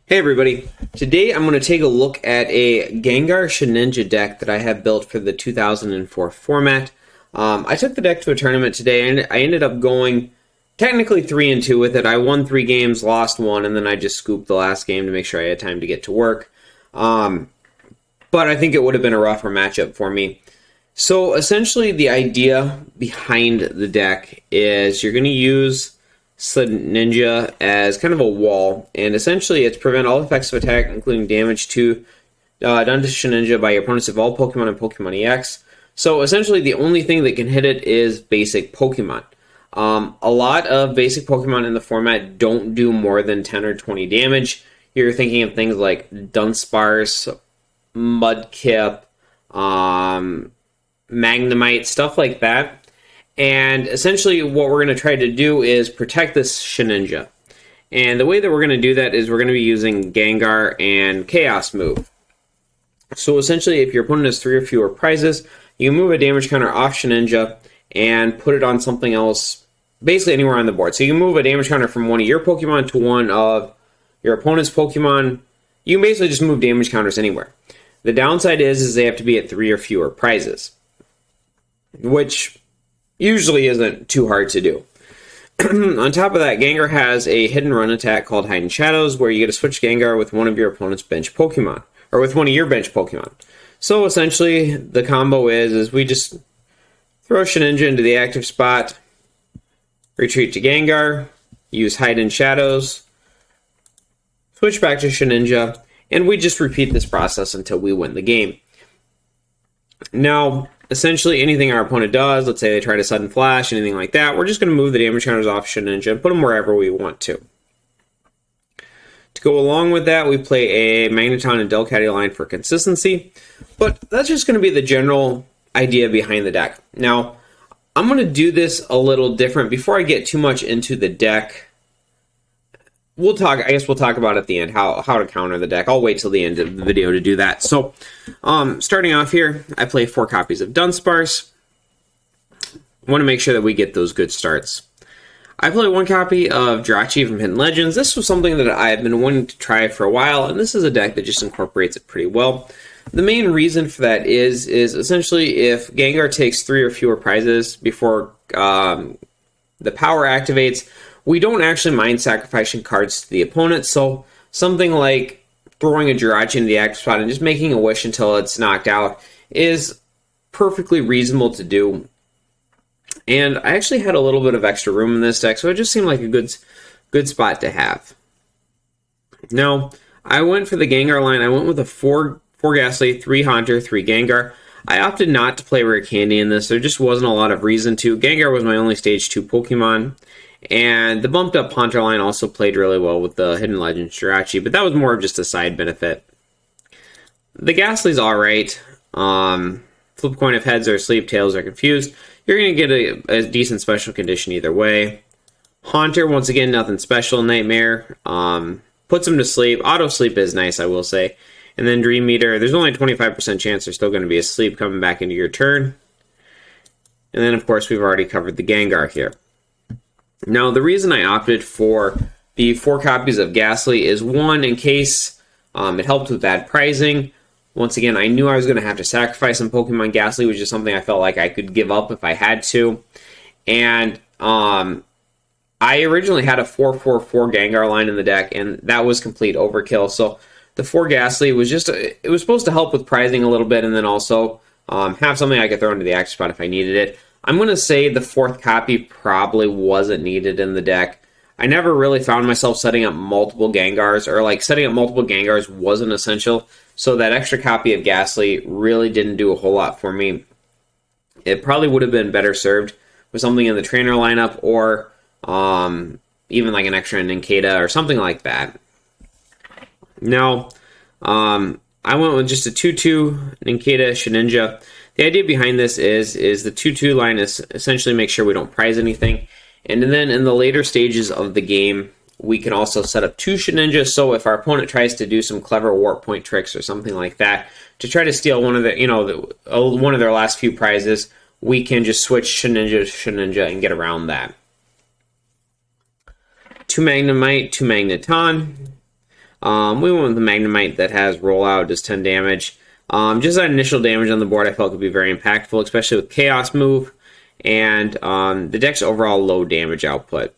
Hey everybody, today I'm going to take a look at a Gengar Shedinja deck that I have built for the 2004 format. I took the deck to a tournament today and I ended up going technically 3-2 with it. I won 3 games, lost 1, and then I just scooped the last game to make sure I had time to get to work. But I think it would have been a rougher matchup for me. So essentially the idea behind the deck is you're going to use Shedinja as kind of a wall, and essentially it's prevent all effects of attack, including damage done to Shedinja by your opponent's evolved Pokemon and Pokemon EX. So essentially the only thing that can hit it is basic Pokemon. A lot of basic Pokemon in the format don't do more than 10 or 20 damage. You're thinking of things like Dunsparce, Mudkip, Magnemite, stuff like that. And essentially what we're going to try to do is protect this Shedinja. And the way that we're going to do that is we're going to be using Gengar and Chaos move. So essentially if your opponent has 3 or fewer prizes, you can move a damage counter off Shedinja and put it on something else, basically anywhere on the board. So you can move a damage counter from one of your Pokemon to one of your opponent's Pokemon. You can basically just move damage counters anywhere. The downside is they have to be at 3 or fewer prizes, which usually isn't too hard to do. On top of that, Gengar has a hidden run attack called Hidden Shadows, where you get to switch Gengar with one of your opponent's bench Pokemon, or with one of your bench Pokemon. So essentially, the combo is we just throw Shedinja into the active spot, retreat to Gengar, use Hidden Shadows, switch back to Shedinja, and we just repeat this process until we win the game. Now, essentially anything our opponent does, let's say they try to sudden flash, anything like that, we're just going to move the damage counters off Shedinja and put them wherever we want to. To go along with that, we play a Magneton and Delcatty line for consistency, but that's just going to be the general idea behind the deck. Now, I'm going to do this a little different. Before I get too much into the deck, we'll talk about at the end how to counter the deck. I'll wait till the end of the video to do that. So, starting off here, I play 4 copies of Dunsparce. I want to make sure that we get those good starts. I play 1 copy of Jirachi from Hidden Legends. This was something that I have been wanting to try for a while, and this is a deck that just incorporates it pretty well. The main reason for that is essentially if Gengar takes 3 or fewer prizes before the power activates, we don't actually mind sacrificing cards to the opponent, so something like throwing a Jirachi into the active spot and just making a wish until it's knocked out is perfectly reasonable to do. And I actually had a little bit of extra room in this deck, so it just seemed like a good spot to have. Now, I went for the Gengar line. I went with a 4 Gastly, 3 Haunter, 3 Gengar. I opted not to play Rare Candy in this. There just wasn't a lot of reason to. Gengar was my only Stage 2 Pokemon. And the bumped up Haunter line also played really well with the Hidden Legends Jirachi, but that was more of just a side benefit. The Gastly's alright. Flip coin if heads are asleep, tails are confused. You're going to get a decent special condition either way. Haunter, once again, nothing special. Nightmare puts him to sleep. Auto sleep is nice, I will say. And then Dream Meter, there's only a 25% chance they're still going to be asleep coming back into your turn. And then, of course, we've already covered the Gengar here. Now, the reason I opted for the 4 copies of Gastly is, 1, in case it helped with bad pricing. Once again, I knew I was going to have to sacrifice some Pokemon. Gastly was just something I felt like I could give up if I had to. And I originally had a 4-4-4 Gengar line in the deck, and that was complete overkill. So the 4 Gastly was just, it was supposed to help with pricing a little bit, and then also have something I could throw into the active spot if I needed it. I'm going to say the 4th copy probably wasn't needed in the deck. I never really found myself setting up multiple Gengars, or like setting up multiple Gengars wasn't essential, so that extra copy of Gastly really didn't do a whole lot for me. It probably would have been better served with something in the trainer lineup, or even like an extra Nincada or something like that. Now, I went with just a 2-2 Nincada Shedinja. The idea behind this is the 2-2 line is essentially make sure we don't prize anything. And then in the later stages of the game, we can also set up 2 Shedinja, so if our opponent tries to do some clever warp point tricks or something like that to try to steal one of one of their last few prizes, we can just switch Shedinja to Shedinja and get around that. 2 Magnemite, 2 Magneton. We went with the Magnemite that has rollout, does 10 damage. Just that initial damage on the board I felt could be very impactful, especially with Chaos move, and the deck's overall low damage output.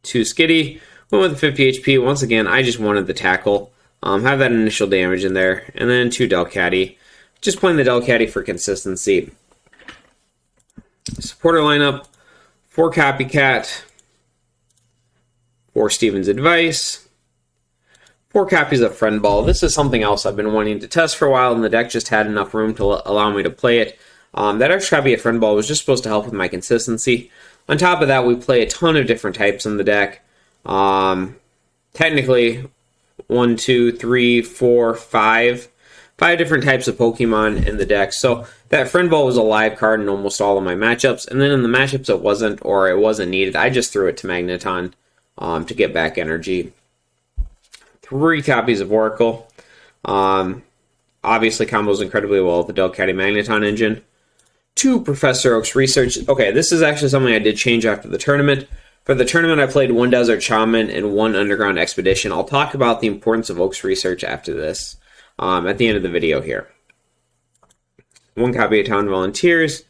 2 Skitty, went with the 50 HP. Once again, I just wanted the tackle. Have that initial damage in there. And then 2 Delcatty. Just playing the Delcatty for consistency. Supporter lineup, 4 Copycat, 4 Steven's Advice, 4 copies of Friend Ball. This is something else I've been wanting to test for a while, and the deck just had enough room to allow me to play it. That extra copy of Friend Ball was just supposed to help with my consistency. On top of that, we play a ton of different types in the deck. Technically, 1, 2, 3, 4, 5 different types of Pokemon in the deck. So that Friend Ball was a live card in almost all of my matchups. And then in the matchups it wasn't, or it wasn't needed, I just threw it to Magneton to get back energy. 3 copies of Oracle. Obviously combos incredibly well with the Delcatty Magneton engine. 2 Professor Oak's Research. Okay, this is actually something I did change after the tournament. For the tournament, I played 1 Desert Shaman and 1 Underground Expedition. I'll talk about the importance of Oak's Research after this, at the end of the video here. 1 copy of Town Volunteers.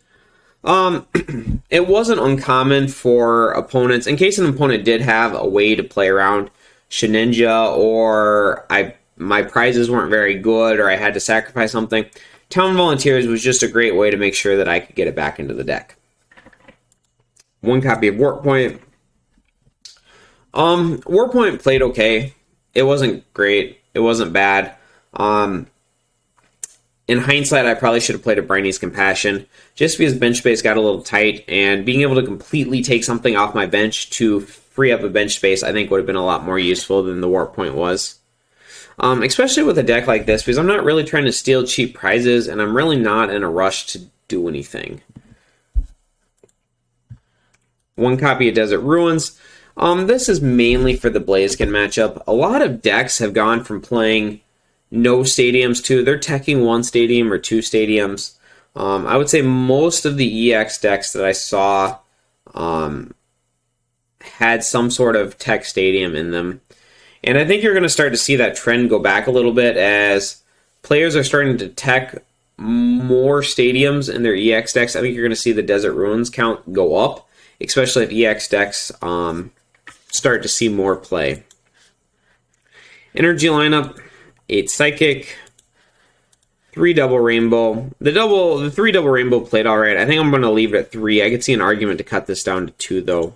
It wasn't uncommon for opponents, in case an opponent did have a way to play around Shedinja, or my prizes weren't very good, or I had to sacrifice something. Town Volunteers was just a great way to make sure that I could get it back into the deck. 1 copy of Warp Point. Warp Point played okay. It wasn't great. It wasn't bad. In hindsight, I probably should have played a Brainy's Compassion, just because bench space got a little tight, and being able to completely take something off my bench to free up a bench space, I think would have been a lot more useful than the Warp Point was. Especially with a deck like this, because I'm not really trying to steal cheap prizes, and I'm really not in a rush to do anything. 1 copy of Desert Ruins. This is mainly for the Blaziken matchup. A lot of decks have gone from playing no stadiums to they're teching 1 stadium or 2 stadiums. I would say most of the EX decks that I saw had some sort of tech stadium in them. And I think you're going to start to see that trend go back a little bit as players are starting to tech more stadiums in their EX decks. I think you're going to see the Desert Ruins count go up, especially if EX decks start to see more play. Energy lineup, 8 Psychic, 3 Double Rainbow. The 3 Double Rainbow played alright. I think I'm going to leave it at 3. I could see an argument to cut this down to 2, though.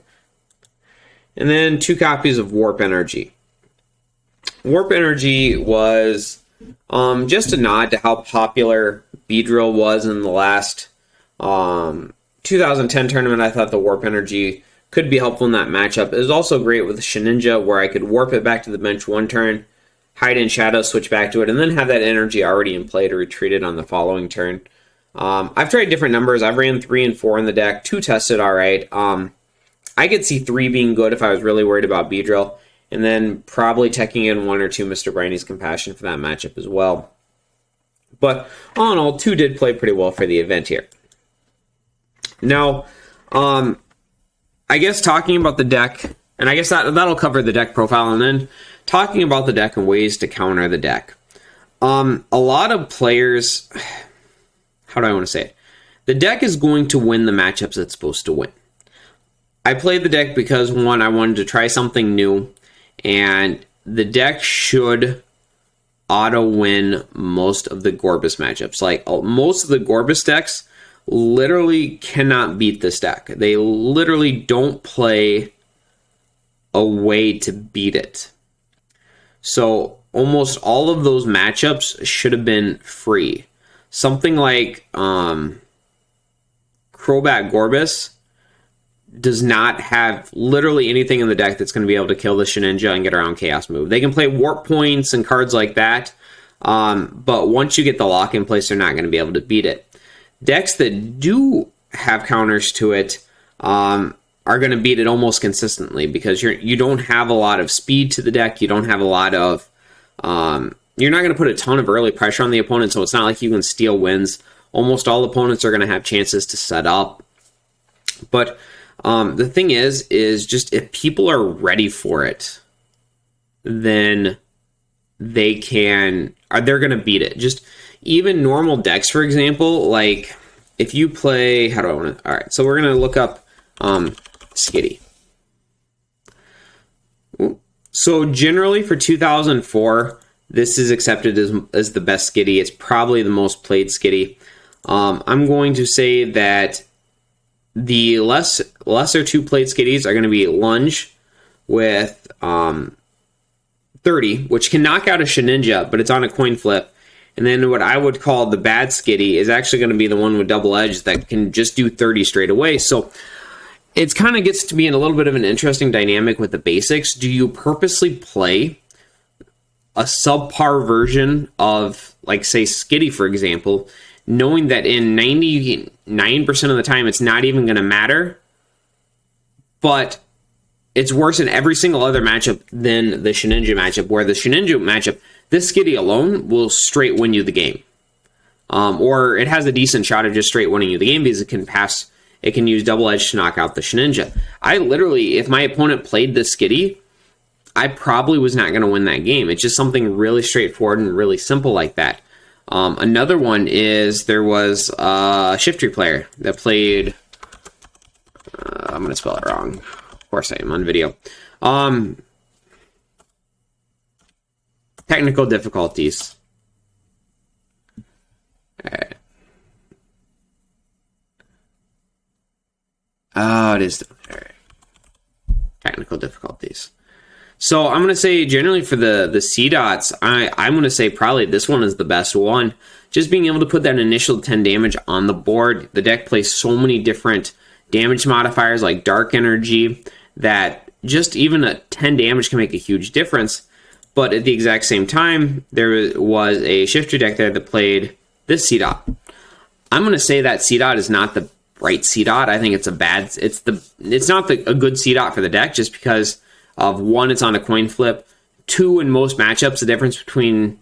And then 2 copies of Warp Energy. Warp Energy was just a nod to how popular Beedrill was in the last 2010 tournament. I thought the Warp Energy could be helpful in that matchup. It was also great with Shedinja, where I could warp it back to the bench 1 turn, hide in shadow, switch back to it, and then have that energy already in play to retreat it on the following turn. I've tried different numbers. I've ran 3 and 4 in the deck. 2 tested alright. I could see 3 being good if I was really worried about Beedrill, and then probably teching in 1 or 2 Mr. Brainy's Compassion for that matchup as well. But all in all, 2 did play pretty well for the event here. Now, I guess talking about the deck, and I guess that'll cover the deck profile, and then talking about the deck and ways to counter the deck. A lot of players, how do I want to say it? The deck is going to win the matchups it's supposed to win. I played the deck because, 1, I wanted to try something new, and the deck should auto-win most of the Gorbis matchups. Like, most of the Gorbis decks literally cannot beat this deck. They literally don't play a way to beat it. So, almost all of those matchups should have been free. Something like Crobat Gorbis does not have literally anything in the deck that's going to be able to kill the Shedinja and get around Chaos move. They can play Warp Points and cards like that, but once you get the lock in place, they're not going to be able to beat it. Decks that do have counters to it are going to beat it almost consistently, because you don't have a lot of speed to the deck. You don't have a lot of... you're not going to put a ton of early pressure on the opponent, so it's not like you can steal wins. Almost all opponents are going to have chances to set up. But the thing is just if people are ready for it, then they're going to beat it. Just even normal decks, for example, like if you play, how do I want to, all right, so we're going to look up Skitty. So generally for 2004, this is accepted as the best Skitty. It's probably the most played Skitty. I'm going to say that the lesser two played Skitties are going to be Lunge with 30, which can knock out a Shedinja, but it's on a coin flip. And then what I would call the bad Skitty is actually going to be the one with double edge that can just do 30 straight away. So it kind of gets to be in a little bit of an interesting dynamic with the basics. Do you purposely play a subpar version of, like, say, Skitty, for example, knowing that in 99% of the time it's not even going to matter, but it's worse in every single other matchup than the Shedinja matchup, where the Shedinja matchup, this Skitty alone will straight win you the game. Or it has a decent shot of just straight winning you the game because it can use double edge to knock out the Shedinja. I literally, if my opponent played this Skitty, I probably was not going to win that game. It's just something really straightforward and really simple like that. Another one is there was a Shiftry player that played, I'm going to spell it wrong. Of course I am on video. Technical difficulties. All right. Oh, it is. All right. Technical difficulties. So I'm going to say generally for the C dots, I'm going to say probably this one is the best one. Just being able to put that initial 10 damage on the board. The deck plays so many different damage modifiers like Dark Energy that just even a 10 damage can make a huge difference. But at the exact same time, there was a Shifter deck there that played this C dot. I'm going to say that C dot is not the right C dot. I think it's not a good C dot for the deck just because of one, it's on a coin flip. Two, in most matchups, the difference between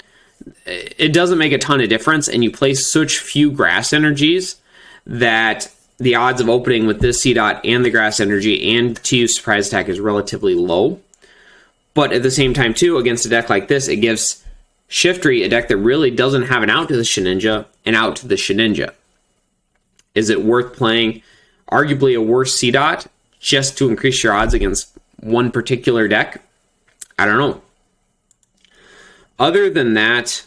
it doesn't make a ton of difference, and you play such few grass energies that the odds of opening with this C dot and the grass energy and to use surprise attack is relatively low. But at the same time, too, against a deck like this, it gives Shiftry a deck that really doesn't have an out to the Shedinja and out to the Shedinja. Is it worth playing arguably a worse C dot just to increase your odds against one particular deck? I don't know. Other than that,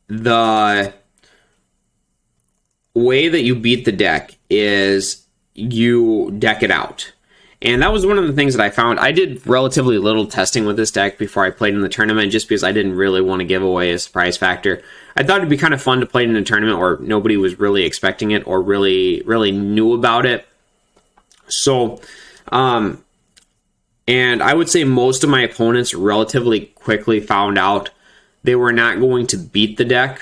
the way that you beat the deck is you deck it out. And that was one of the things that I found. I did relatively little testing with this deck before I played in the tournament just because I didn't really want to give away a surprise factor. I thought it'd be kind of fun to play in a tournament where nobody was really expecting it or really knew about it. So, and I would say most of my opponents relatively quickly found out they were not going to beat the deck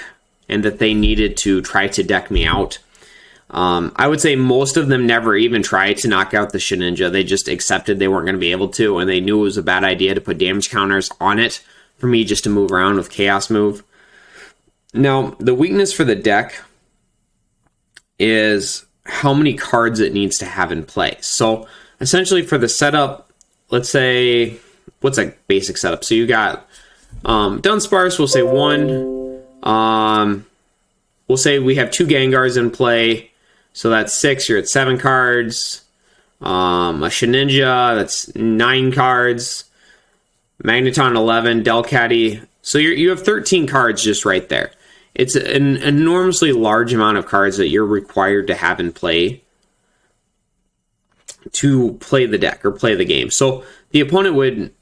and that they needed to try to deck me out. I would say most of them never even tried to knock out the Shedinja. They just accepted they weren't going to be able to, and they knew it was a bad idea to put damage counters on it for me just to move around with Chaos Move. Now, the weakness for the deck is how many cards it needs to have in play. So, essentially for the setup, let's say, what's a basic setup? So you got Dunsparce, we'll say 1. We'll say we have 2 Gengars in play. So that's 6, you're at 7 cards. A Shedinja, that's 9 cards. Magneton, 11. Delcatty. So you have 13 cards just right there. It's an enormously large amount of cards that you're required to have in play to play the deck or play the game. So the opponent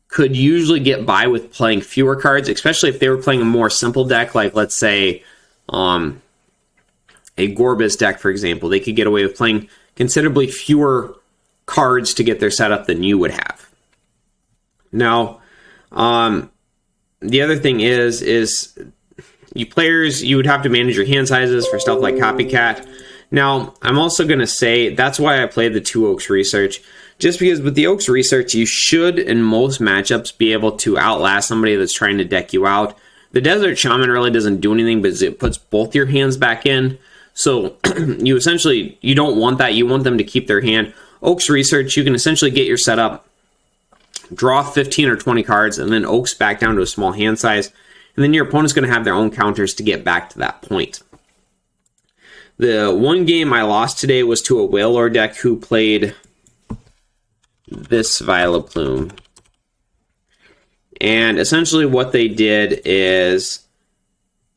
could usually get by with playing fewer cards, especially if they were playing a more simple deck, like let's say a Gorbis deck, for example. They could get away with playing considerably fewer cards to get their setup than you would have. Now, the other thing is you players, you would have to manage your hand sizes for stuff like Copycat. Now, I'm also going to say that's why I played the 2 Oaks Research. Just because with the Oaks Research, you should, in most matchups, be able to outlast somebody that's trying to deck you out. The Desert Shaman really doesn't do anything, but it puts both your hands back in. So you don't want that. You want them to keep their hand. Oaks Research, you can essentially get your setup draw 15 or 20 cards, and then Oaks back down to a small hand size. And then your opponent's going to have their own counters to get back to that point. The one game I lost today was to a Wailord deck who played this Vileplume. And essentially what they did is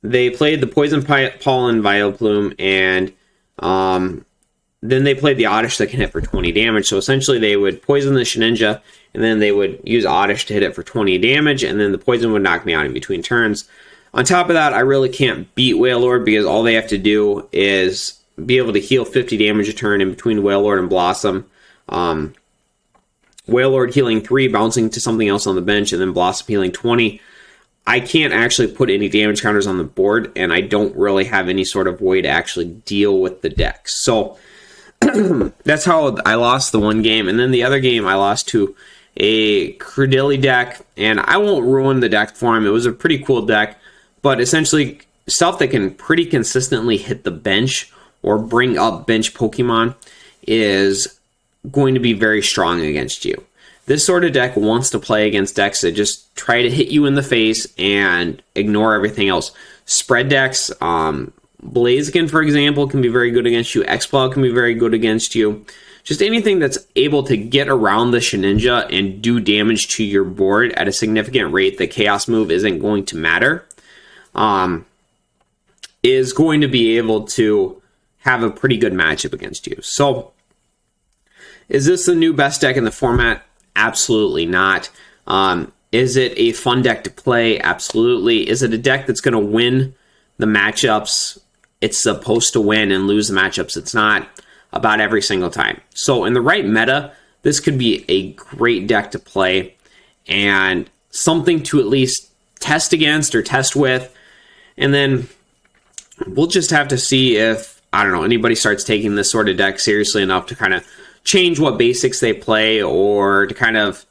they played the Poison Pollen Vileplume, and then they played the Oddish that can hit for 20 damage. So essentially they would poison the Shedinja, and then they would use Oddish to hit it for 20 damage, and then the poison would knock me out in between turns. On top of that, I really can't beat Wailord because all they have to do is be able to heal 50 damage a turn in between Wailord and Blossom. Wailord healing 3, bouncing to something else on the bench, and then Blossom healing 20. I can't actually put any damage counters on the board, and I don't really have any sort of way to actually deal with the deck. So that's how I lost the one game. And then the other game I lost to a Credilli deck, and I won't ruin the deck for him. It was a pretty cool deck, but essentially stuff that can pretty consistently hit the bench or bring up bench Pokemon is going to be very strong against you. This sort of deck wants to play against decks that just try to hit you in the face and ignore everything else. Spread decks, Blaziken, for example, can be very good against you. Exploud can be very good against you. Just anything that's able to get around the Shedinja and do damage to your board at a significant rate that Chaos Move isn't going to matter, is going to be able to have a pretty good matchup against you. So, is this the new best deck in the format? Absolutely not. Is it a fun deck to play? Absolutely. Is it a deck that's going to win the matchups it's supposed to win and lose the matchups it's not? About every single time. So in the right meta, this could be a great deck to play and something to at least test against or test with. And then we'll just have to see if, I don't know, anybody starts taking this sort of deck seriously enough to kind of change what basics they play or to kind of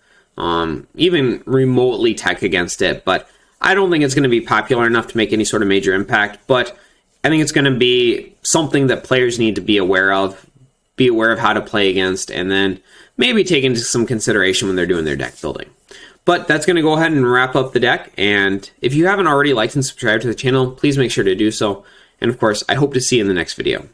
even remotely tech against it. But I don't think it's going to be popular enough to make any sort of major impact. But I think it's going to be something that players need to be aware of how to play against, and then maybe take into some consideration when they're doing their deck building. But that's going to go ahead and wrap up the deck. And if you haven't already liked and subscribed to the channel, please make sure to do so. And of course, I hope to see you in the next video.